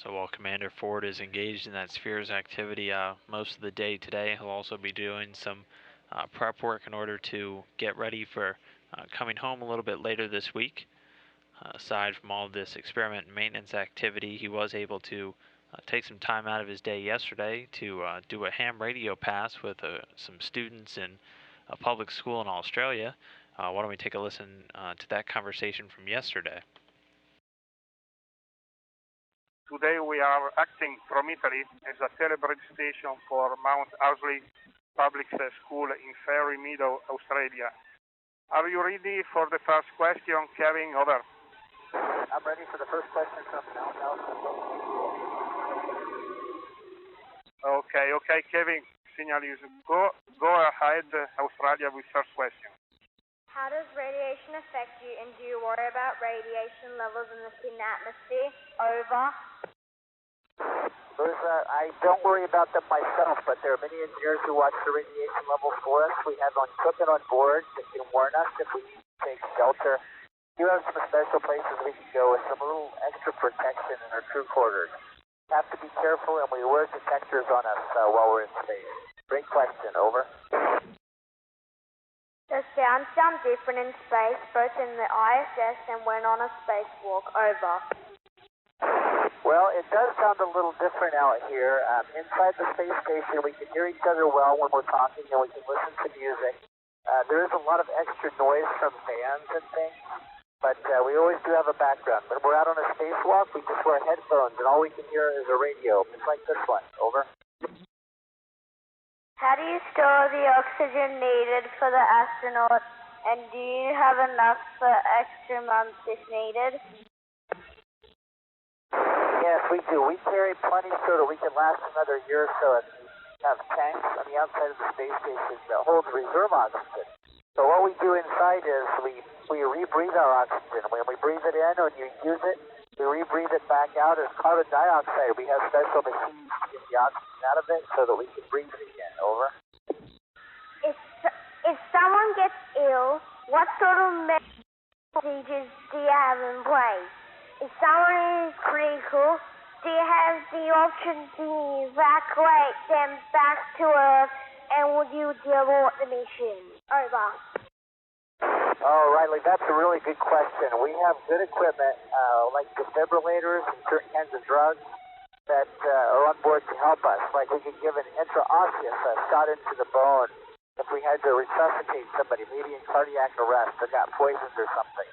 So while Commander Ford is engaged in that spheres activity most of the day today, he'll also be doing some prep work in order to get ready for coming home a little bit later this week. Aside from all of this experiment and maintenance activity, he was able to take some time out of his day yesterday to do a ham radio pass with some students in a public school in Australia. Why don't we take a listen to that conversation from yesterday? Today we are acting from Italy as a telebrand station for Mount Ousley Public School in Fairy Meadow, Australia. Are you ready for the first question, Kevin? Over. I'm ready for the first question from Mount Ousley. Okay, Kevin. Signal is go ahead, Australia, with first question. How does radiation affect you, and do you worry about radiation levels in the thin atmosphere? Over. I don't worry about them myself, but there are many engineers who watch the radiation levels for us. We have equipment on board that can warn us if we need to take shelter. We have some special places we can go with some little extra protection in our crew quarters. We have to be careful, and we wear detectors on us while we're in space. Great question. Over. Does sound different in space, both in the ISS and when on a spacewalk? Over. Well, it does sound a little different out here. Inside the space station, we can hear each other well when we're talking, and we can listen to music. There is a lot of extra noise from fans and things, but we always do have a background. When we're out on a spacewalk, we just wear headphones, and all we can hear is a radio, just like this one. Over. How do you store the oxygen needed for the astronauts, and do you have enough for extra months if needed? Yes, we do. We carry plenty so that we can last another year or so. We have tanks on the outside of the space station that hold reserve oxygen. So what we do inside is we rebreathe our oxygen. When we breathe it in, when you use it, we rebreathe it back out as carbon dioxide. We have special machines to get the oxygen out of it so that we can breathe it again. Over. If someone gets ill, what sort of procedures do you have in place? If someone is critical, do you have the option to evacuate them back to Earth, and would you abort the mission? Over. Oh, Riley, that's a really good question. We have good equipment, like defibrillators and certain kinds of drugs that are on board to help us. Like we could give an intraosseous shot into the bone if we had to resuscitate somebody, maybe in cardiac arrest or got poisoned or something.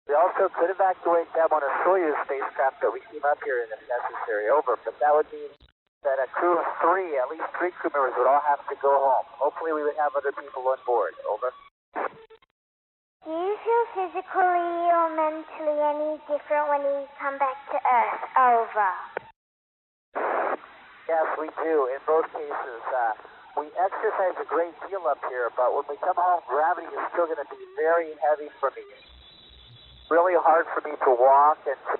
We also could evacuate them on a Soyuz spacecraft that we team up here in if necessary. Over. But that would mean that a crew of three, at least three crew members, would all have to go home. Hopefully we would have other people on board. Over. Do you feel physically or mentally any different when you come back to Earth? Over. Yes, we do. In both cases, we exercise a great deal up here, but when we come home, gravity is still going to be very heavy for me. Really hard for me to walk and to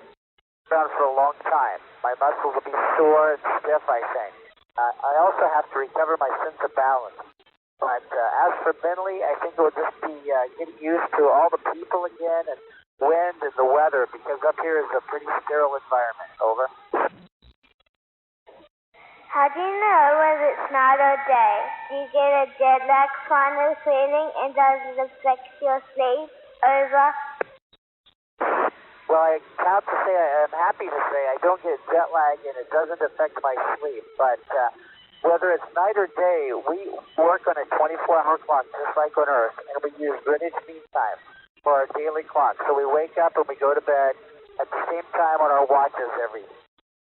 around for a long time. My muscles will be sore and stiff, I think. I also have to recover my sense of balance. But as for mentally, I think it will just be getting used to all the people again and wind and the weather, because up here is a pretty sterile environment. Over. How do you know whether it's night or day? Do you get a jet lag kind of feeling, and does it affect your sleep? Over. Well, I'm happy to say I don't get jet lag and it doesn't affect my sleep. But whether it's night or day, we work on a 24-hour clock just like on Earth, and we use Greenwich Mean Time for our daily clock. So we wake up and we go to bed at the same time on our watches every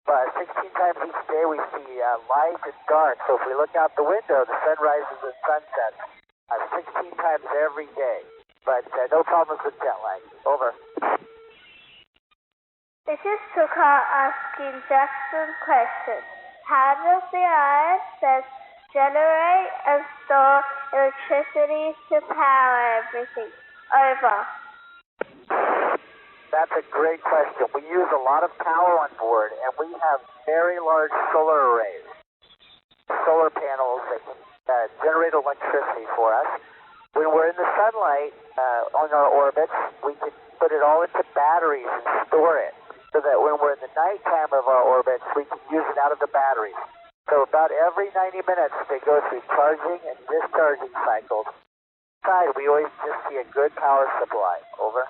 16 times each day. We see light and dark. So if we look out the window, the sun rises and sunsets 16 times every day. But no problems with jet lag. Over. This is Sukha asking Jackson question. How does the ISS generate and store electricity to power everything? Over. That's a great question. We use a lot of power on board, and we have very large solar arrays, solar panels that generate electricity for us. When we're in the sunlight on our orbits, we can put it all into batteries and store it. so that when we're in the nighttime of our orbits, we can use it out of the batteries. So about every 90 minutes, they go through charging and discharging cycles. Inside, we always just see a good power supply. Over.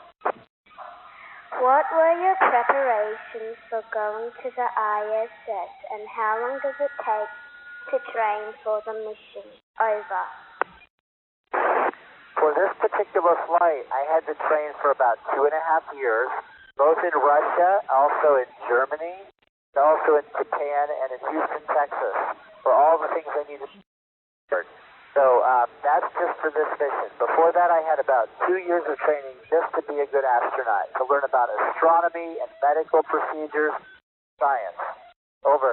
What were your preparations for going to the ISS, and how long does it take to train for the mission? Over. For this particular flight, I had to train for about 2.5 years, both in Russia, also in Germany, and also in Japan and in Houston, Texas, for all the things I needed to learn. So that's just for this mission. Before that, I had about 2 years of training just to be a good astronaut, to learn about astronomy and medical procedures, science. Over.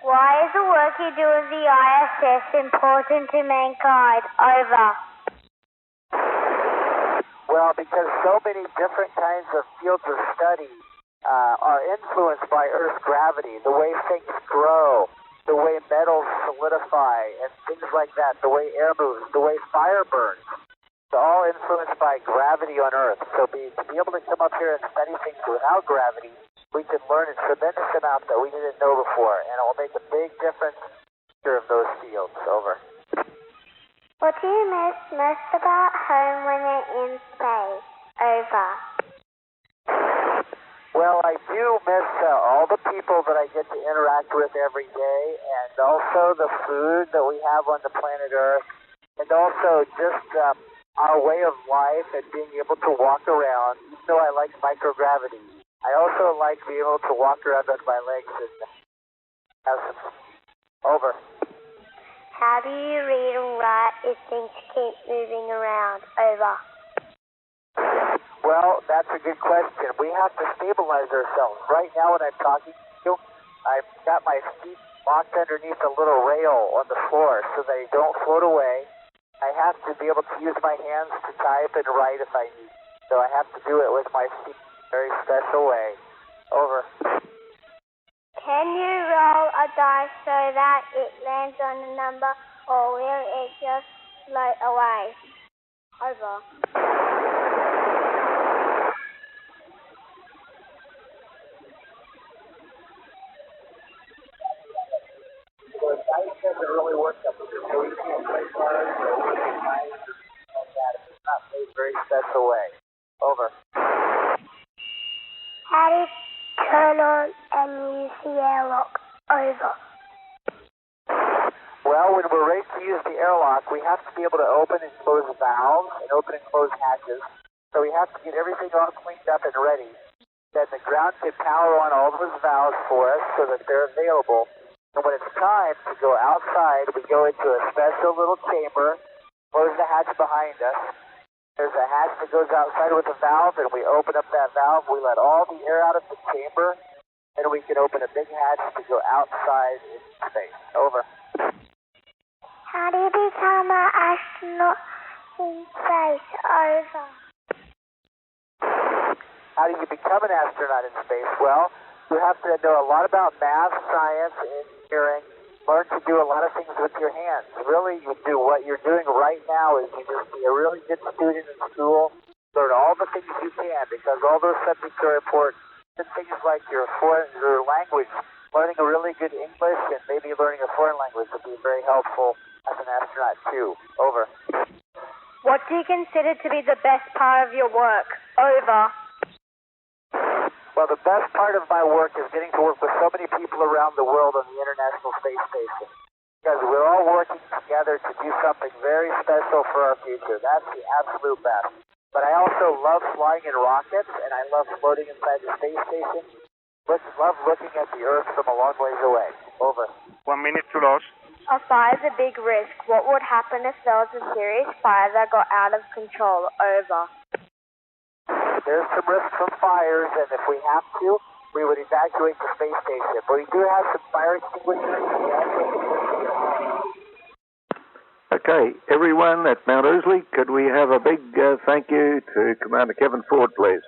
Why is the work you do at the ISS important to mankind? Over. Well, because so many different kinds of fields of study are influenced by Earth's gravity, the way things grow, the way metals solidify, and things like that, the way air moves, the way fire burns. It's all influenced by gravity on Earth. So to be able to come up here and study things without gravity, we can learn a tremendous amount that we didn't know before, and it will make a big difference of those fields. Over. What do you miss most about home when you're in space? Over. Well, I do miss all the people that I get to interact with every day, and also the food that we have on the planet Earth, and also just our way of life and being able to walk around. Even though I like microgravity, I also like being able to walk around on my legs and have some. Over. How do you read and write if things keep moving around? Over. Well, that's a good question. We have to stabilize ourselves. Right now when I'm talking to you, I've got my feet locked underneath a little rail on the floor so they don't float away. I have to be able to use my hands to type and write if I need. So I have to do it with my feet in a very special way. Over. Can you roll a dice so that it lands on a number, or will it just float away? Over. Well, dice doesn't really work up here. So we can't play cards or dice or like that if it's not made a very special way. Over. How do you turn on and use the airlock? Over. Well, when we're ready to use the airlock, we have to be able to open and close valves and open and close hatches. So we have to get everything all cleaned up and ready. Then the ground can power on all those valves for us so that they're available. And when it's time to go outside, we go into a special little chamber, close the hatch behind us. There's a hatch that goes outside with a valve, and we open up that valve. We let all the air out of the chamber, and we can open a big hatch to go outside in space. Over. How do you become an astronaut in space? Over. How do you become an astronaut in space? Well, you have to know a lot about math, science, engineering, learn to do a lot of things with your hands. Really, you do what you're doing right now is you just be a really good student in school, learn all the things you can, because all those subjects are important. And things like your language, learning a really good English and maybe learning a foreign language would be very helpful as an astronaut too. Over. What do you consider to be the best part of your work? Over. Well, the best part of my work is getting to work with so many people around the world on the International Space Station. Because we're all working together to do something very special for our future. That's the absolute best. But I also love flying in rockets, and I love floating inside the space station. Love looking at the Earth from a long ways away. Over. 1 minute to loss. A fire's a big risk. What would happen if there was a serious fire that got out of control? Over. There's some risk from fires, and if we have to, we would evacuate the space station. But we do have some fire extinguishers. Okay, everyone at Mount Ousley, could we have a big thank you to Commander Kevin Ford, please?